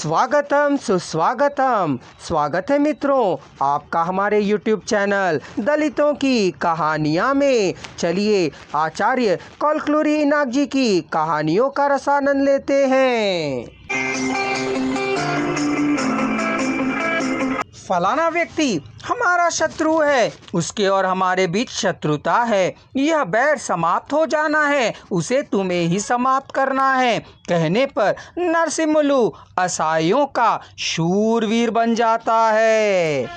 स्वागतम सुस्वागतम। स्वागत है मित्रों आपका हमारे YouTube चैनल दलितों की कहानियाँ में। चलिए आचार्य कौलक्लुरी इनाक जी की कहानियों का रसानंद लेते हैं। फलाना व्यक्ति हमारा शत्रु है, उसके और हमारे बीच शत्रुता है, यह बैर समाप्त हो जाना है, उसे तुम्हें ही समाप्त करना है। कहने पर नरसिम्हलू असाइयों का शूरवीर बन जाता है।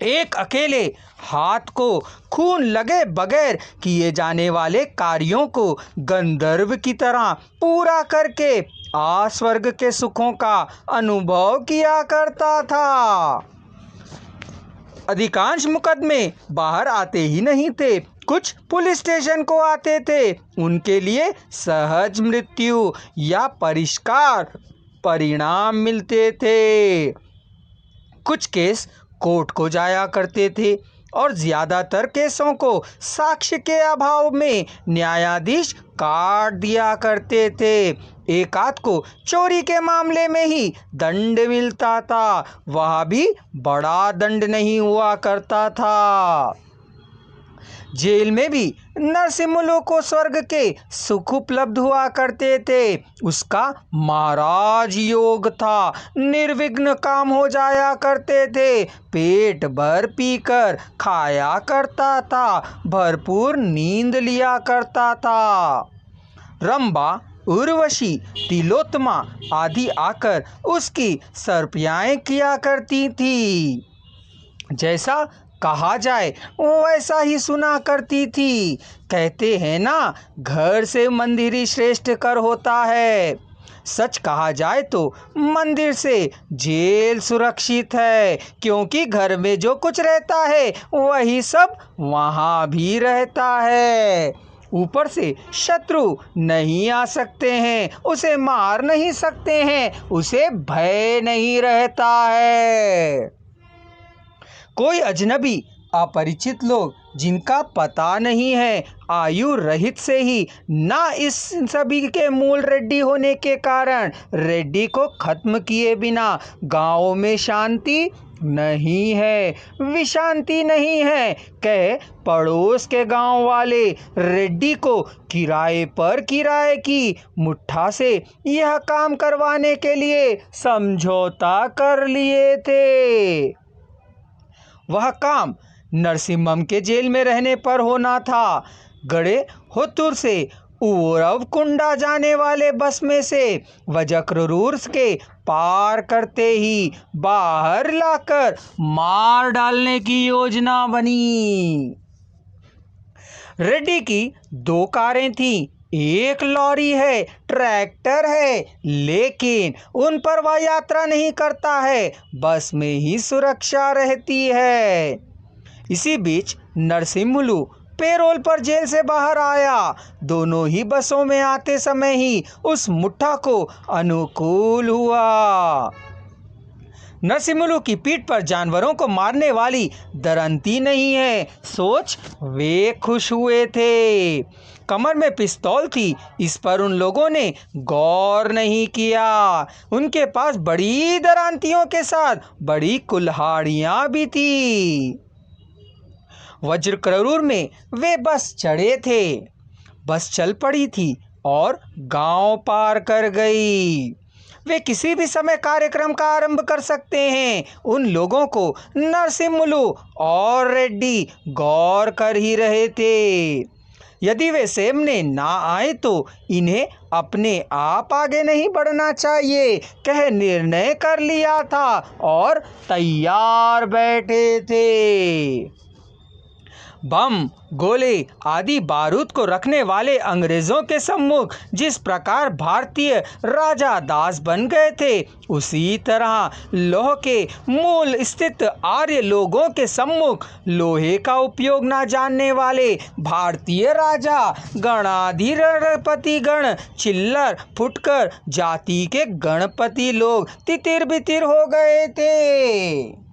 एक अकेले हाथ को खून लगे बगैर किए जाने वाले कार्यों को गंधर्व की तरह पूरा करके स्वर्ग के सुखों का अनुभव किया करता था। अधिकांश मुकदमे बाहर आते ही नहीं थे, कुछ पुलिस स्टेशन को आते थे। उनके लिए सहज मृत्यु या परिष्कार परिणाम मिलते थे। कुछ केस कोर्ट को जाया करते थे और ज़्यादातर केसों को साक्ष्य के अभाव में न्यायाधीश काट दिया करते थे। एक आध को चोरी के मामले में ही दंड मिलता था, वह भी बड़ा दंड नहीं हुआ करता था। जेल में भी नरसिम्हलू को स्वर्ग के सुख उपलब्ध हुआ करते थे। उसका महाराज योग था, निर्विघ्न काम हो जाया करते थे, पेट भर पीकर खाया करता था, भरपूर नींद लिया करता था। रंभा, उर्वशी, तिलोत्तमा आदि आकर उसकी सरपियाएँ किया करती थी। जैसा कहा जाए वैसा ही सुना करती थी। कहते हैं ना, घर से मंदिर ही श्रेष्ठ कर होता है। सच कहा जाए तो मंदिर से जेल सुरक्षित है, क्योंकि घर में जो कुछ रहता है वही सब वहाँ भी रहता है। ऊपर से शत्रु नहीं आ सकते हैं, उसे मार नहीं सकते हैं, उसे भय नहीं रहता है। कोई अजनबी अपरिचित लोग जिनका पता नहीं है, आयु रहित से ही ना इस सभी के मूल रेड्डी होने के कारण रेड्डी को खत्म किए बिना गांव में शांति नहीं है, विशांति नहीं है। कह पड़ोस के गांव वाले रेड्डी को किराए की मुट्ठा से यह काम करवाने के लिए समझौता कर लिए थे। वह काम नरसिम्हम के जेल में रहने पर होना था। गड़े होतुर से उरव कुंडा जाने वाले बस में से वज्रक्रूर के पार करते ही बाहर लाकर मार डालने की योजना बनी। रेड्डी की 2 कारें थीं, एक लॉरी है, ट्रैक्टर है, लेकिन उन पर वह यात्रा नहीं करता है, बस में ही सुरक्षा रहती है। इसी बीच नरसिम्हलू पेरोल पर जेल से बाहर आया। दोनों ही बसों में आते समय ही उस मुट्ठा को अनुकूल हुआ। नरसिम्हलू की पीठ पर जानवरों को मारने वाली दरंती नहीं है, सोच वे खुश हुए थे। कमर में पिस्तौल थी, इस पर उन लोगों ने गौर नहीं किया। उनके पास बड़ी दरांतियों के साथ बड़ी कुल्हाड़ियाँ भी थी। वज्रक्रूर में वे बस चढ़े थे। बस चल पड़ी थी और गांव पार कर गई। वे किसी भी समय कार्यक्रम का आरंभ कर सकते हैं। उन लोगों को नरसिम्हलू और रेड्डी गौर कर ही रहे थे। यदि वे सामने ना आए तो इन्हें अपने आप आगे नहीं बढ़ना चाहिए, कह निर्णय कर लिया था और तैयार बैठे थे। बम, गोले आदि बारूद को रखने वाले अंग्रेजों के सम्मुख जिस प्रकार भारतीय राजा दास बन गए थे, उसी तरह लोह के मूल स्थित आर्य लोगों के सम्मुख लोहे का उपयोग न जानने वाले भारतीय राजा गणाधिपति गण चिल्लर फुटकर जाति के गणपति लोग तितिर बितिर हो गए थे।